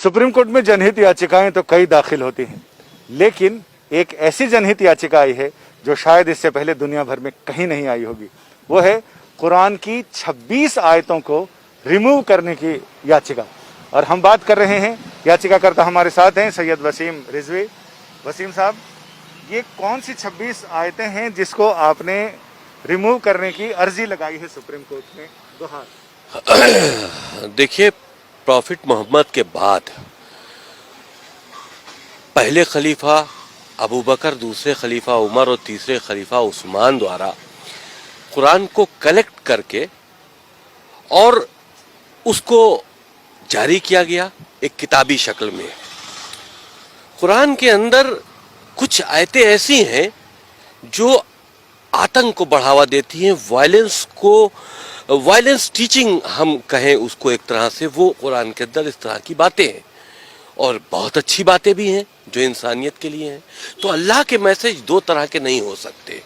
Supreme court में जनहित याचिकाएं तो कई दाखिल होती हैं, लेकिन एक ऐसी जनहित याचिका आई है जो शायद इससे पहले दुनिया भर में कहीं नहीं आई होगी। वो है कुरान की 26 आयतों को रिमूव करने की याचिका। और हम बात कर रहे हैं, याचिकाकर्ता हमारे साथ हैं सैयद वसीम रिजवी। वसीम साहब, ये कौन सी 26 आयतें हैं जिसको आपने रिमूव करने की अर्जी लगाई है सुप्रीम कोर्ट में? दोहार देखिए, प्रॉफिट मोहम्मद के बाद पहले खलीफा अबू बकर, दूसरे खलीफा उमर और तीसरे खलीफा उस्मान द्वारा कुरान को कलेक्ट करके और उसको जारी किया गया एक किताबी शक्ल में। कुरान के अंदर कुछ आयतें ऐसी हैं जो आतंक को बढ़ावा देती हैं, वायलेंस टीचिंग हम कहें उसको एक तरह से, वो कुरान के अंदर इस तरह की बातें हैं और बहुत अच्छी बातें भी हैं जो इंसानियत के लिए हैं। तो अल्लाह के मैसेज दो तरह के नहीं हो सकते।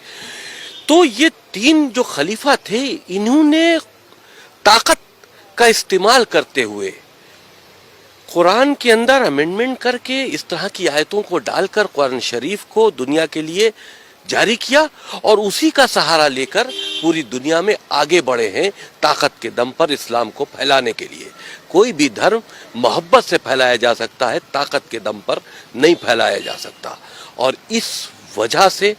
तो ये तीन जो खलीफा थे, इन्होंने ताकत का इस्तेमाल करते हुए कुरान के अंदर अमेंडमेंट करके इस तरह की आयतों को डालकर कुरान शरीफ को दुनिया के लिए जारी किया और उसी का सहारा लेकर पूरी दुनिया में आगे बढ़े हैं ताकत के दम पर इस्लाम को फैलाने के लिए। कोई भी धर्म मोहब्बत से फैलाया जा सकता है, ताकत के दम पर नहीं फैलाया जा सकता। और इस वजह से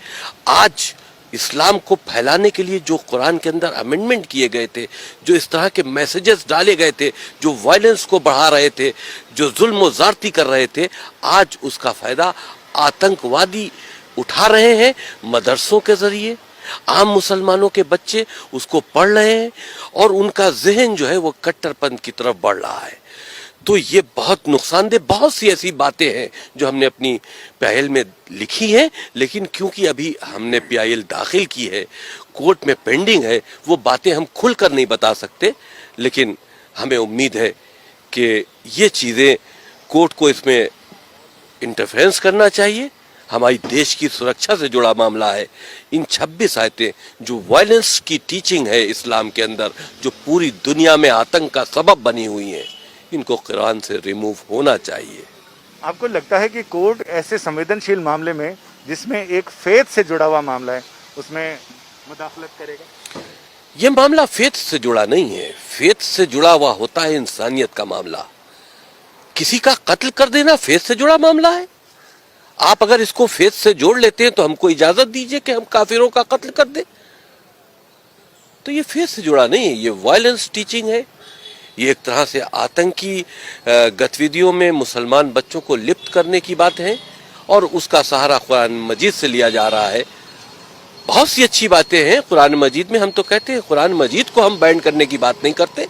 आज इस्लाम को फैलाने के लिए जो कुरान के अंदर अमेंडमेंट किए गए थे, जो इस तरह के मैसेजेस डाले गए थे, जो वायलेंस को बढ़ा रहे थे, जो जुल्म व ज़्यादती कर रहे थे, आज उसका फ़ायदा आतंकवादी उठा रहे हैं। मदरसों के ज़रिए आम मुसलमानों के बच्चे उसको पढ़ रहे हैं और उनका जहन जो है वो कट्टरपंथ की तरफ बढ़ रहा है। तो ये बहुत नुकसानदेह, बहुत सी ऐसी बातें हैं जो हमने अपनी पीआईएल में लिखी हैं, लेकिन क्योंकि अभी हमने पीआईएल दाखिल की है, कोर्ट में पेंडिंग है, वो बातें हम खुलकर नहीं बता सकते। लेकिन हमें उम्मीद है कि ये चीज़ें कोर्ट को इसमें इंटरफेरेंस करना चाहिए। हमारी देश की सुरक्षा से जुड़ा मामला है। इन 26 आयतें जो वायलेंस की टीचिंग है इस्लाम के अंदर, जो पूरी दुनिया में आतंक का सबब बनी हुई हैं, इनको कुरान से रिमूव होना चाहिए। आपको लगता है कि कोर्ट ऐसे संवेदनशील मामले में, जिसमें एक फेथ से जुड़ा हुआ मामला है, उसमें मुदाखलत करेगा? ये मामला फेथ से जुड़ा नहीं है। फेथ से जुड़ा हुआ होता है इंसानियत का मामला। किसी का कत्ल कर देना फेथ से जुड़ा मामला है? आप अगर इसको फेथ से जोड़ लेते हैं तो हमको इजाजत दीजिए कि हम काफिरों का कत्ल कर दें। तो ये फेथ से जुड़ा नहीं है, ये वायलेंस टीचिंग है। ये एक तरह से आतंकी गतिविधियों में मुसलमान बच्चों को लिप्त करने की बात है और उसका सहारा कुरान मजीद से लिया जा रहा है। बहुत सी अच्छी बातें हैं कुरान मजीद में। हम तो कहते हैं कुरान मजीद को हम बैन करने की बात नहीं करते।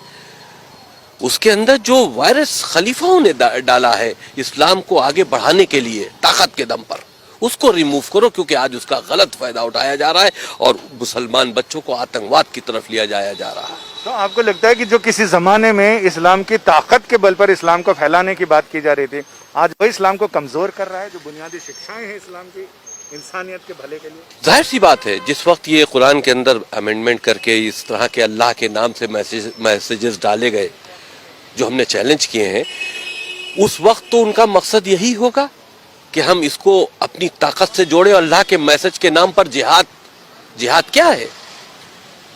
उसके अंदर जो वायरस खलीफाओं ने डाला है इस्लाम को आगे बढ़ाने के लिए ताकत के दम पर, उसको रिमूव करो, क्योंकि आज उसका गलत फायदा उठाया जा रहा है और मुसलमान बच्चों को आतंकवाद की तरफ लिया जाया जा रहा है। तो आपको लगता है कि जो किसी जमाने में इस्लाम की ताकत के बल पर इस्लाम को फैलाने की बात की जा रही थी, आज वही इस्लाम को कमजोर कर रहा है? जो बुनियादी शिक्षाएं हैं इस्लाम की इंसानियत के भले के लिए, जाहिर सी बात है, जिस वक्त ये कुरान के अंदर अमेंडमेंट करके इस तरह के अल्लाह के नाम से मैसेजेस डाले गए जो हमने चैलेंज किए हैं, उस वक्त तो उनका मकसद यही होगा कि हम इसको अपनी ताकत से जोड़े। अल्लाह के मैसेज के नाम पर जिहाद क्या है?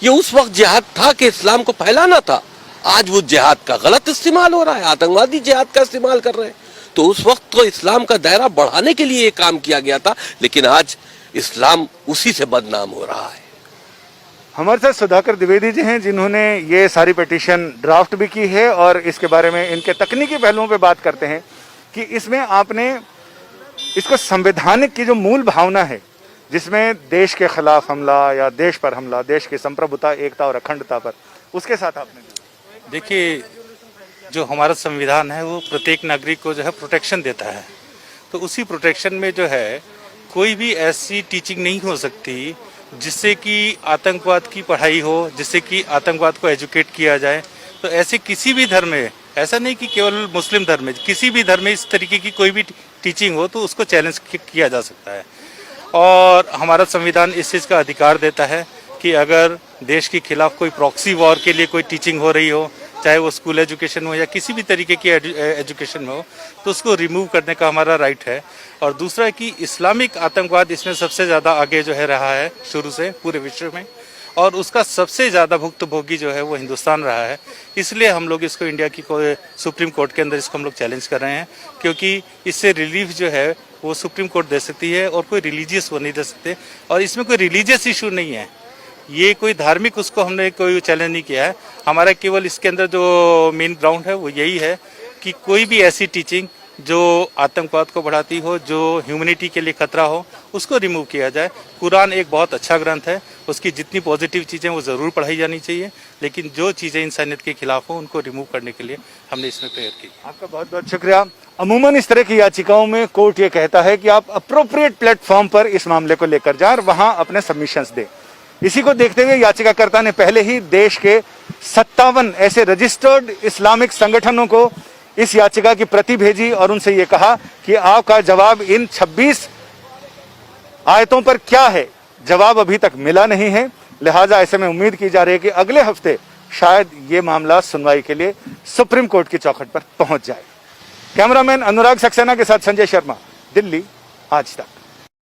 ये उस वक्त जिहाद था कि इस्लाम को फैलाना था। आज वो जिहाद का गलत इस्तेमाल हो रहा है, आतंकवादी जिहाद का इस्तेमाल कर रहे हैं। तो उस वक्त तो इस्लाम का दायरा बढ़ाने के लिए ये काम किया गया था, लेकिन आज इस्लाम उसी से बदनाम हो रहा है। हमारे साथ सुधाकर द्विवेदी जी हैं, जिन्होंने ये सारी पिटीशन ड्राफ्ट भी की है और इसके बारे में इनके तकनीकी पहलुओं पे बात करते हैं कि इसमें आपने इसको संवैधानिक की जो मूल भावना है, जिसमें देश के खिलाफ हमला या देश पर हमला, देश की संप्रभुता, एकता और अखंडता पर, उसके साथ आपने देखिए, जो हमारा संविधान है वो प्रत्येक नागरिक को जो है प्रोटेक्शन देता है। तो उसी प्रोटेक्शन में जो है कोई भी ऐसी टीचिंग नहीं हो सकती जिससे कि आतंकवाद की पढ़ाई हो, जिससे कि आतंकवाद को एजुकेट किया जाए। तो ऐसे किसी भी धर्म में, ऐसा नहीं कि केवल मुस्लिम धर्म में, किसी भी धर्म में इस तरीके की कोई भी टीचिंग हो तो उसको चैलेंज किया जा सकता है। और हमारा संविधान इस चीज़ का अधिकार देता है कि अगर देश के खिलाफ कोई प्रॉक्सी वॉर के लिए कोई टीचिंग हो रही हो चाहे वो स्कूल एजुकेशन हो या किसी भी तरीके की एजुकेशन में हो, तो उसको रिमूव करने का हमारा राइट है। और दूसरा कि इस्लामिक आतंकवाद इसमें सबसे ज़्यादा आगे जो है रहा है शुरू से पूरे विश्व में, और उसका सबसे ज़्यादा भुक्तभोगी जो है वो हिंदुस्तान रहा है। इसलिए हम लोग इसको इंडिया की सुप्रीम कोर्ट के अंदर इसको हम लोग चैलेंज कर रहे हैं, क्योंकि इससे रिलीफ जो है वो सुप्रीम कोर्ट दे सकती है और कोई रिलीजियस वो नहीं दे सकते। और इसमें कोई रिलीजियस इशू नहीं है, ये कोई धार्मिक उसको हमने कोई चैलेंज नहीं किया है। हमारा केवल इसके अंदर जो मेन ग्राउंड है वो यही है कि कोई भी ऐसी टीचिंग जो आतंकवाद को बढ़ाती हो, जो ह्यूमैनिटी के लिए खतरा हो, उसको रिमूव किया जाए। कुरान एक बहुत अच्छा ग्रंथ है, उसकी जितनी पॉजिटिव चीज़ें वो ज़रूर पढ़ाई जानी चाहिए, लेकिन जो चीज़ें इंसानियत के खिलाफ हो उनको रिमूव करने के लिए हमने इसमें प्रेयर की। आपका बहुत बहुत शुक्रिया। अमूमन इस तरह की याचिकाओं में कोर्ट ये कहता है कि आप अप्रोप्रिएट प्लेटफॉर्म पर इस मामले को लेकर जाएं और वहां अपने सबमिशंस दें। इसी को देखते हुए याचिकाकर्ता ने पहले ही देश के 57 ऐसे रजिस्टर्ड इस्लामिक संगठनों को इस याचिका की प्रति भेजी और उनसे ये कहा कि आपका जवाब इन 26 आयतों पर क्या है, जवाब अभी तक मिला नहीं है। लिहाजा ऐसे में उम्मीद की जा रही है कि अगले हफ्ते शायद ये मामला सुनवाई के लिए सुप्रीम कोर्ट की चौखट पर पहुंच जाए। कैमरामैन अनुराग सक्सेना के साथ संजय शर्मा, दिल्ली, आज तक।